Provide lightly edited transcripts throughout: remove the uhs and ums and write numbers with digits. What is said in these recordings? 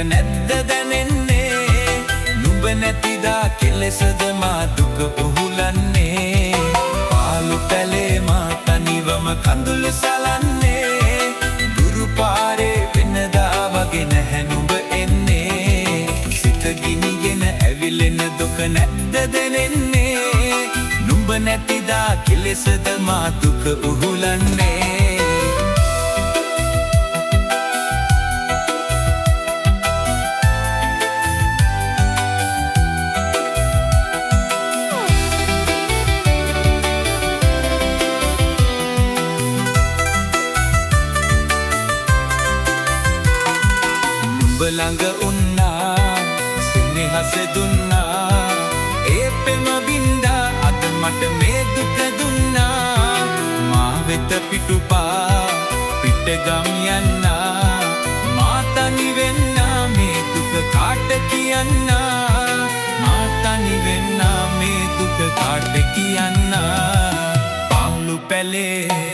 නැද්ද දැනෙන්නේ නුඹ නැතිදා කෙලෙසද මා දුක උහුලන්නේ පාළු පැලේ මා තනිවම කඳුළු සලන්නේ දුරු පාරේ වෙනදා වගේ නැහැ නුඹ එන්නේ සිත ගිනිගෙන ඇවිලෙන දුක නැද්ද දැනෙන්නේ නුඹ නැතිදා කෙලෙසද මා දුක උහුලන්නේ ළඟ උන්නා සෙනෙහස දුන්නා ඒ පෙම බින්දා අද මට මේ දුක දුන්නා මා වෙත පිටුපා පිටගම් යන්නා මා තනි වෙන්නා මේ දුක කාට කියන්නා මා තනි වෙන්නා මේ දුක කාට කියන්නා පාළු පැලේ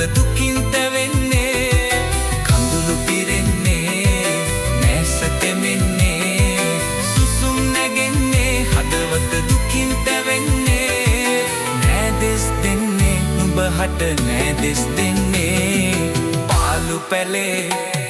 දුකින් තැවෙන්නේ කඳුළු පිරෙන්නේ නැස තෙමෙන්නේ සුසුම් නැගෙන්නේ හදවත දුකින් තැවෙන්නේ නෑ දෙස් දෙන්නේ නුඹ හට නෑ දෙස් දෙන්නේ පාළු පැලේ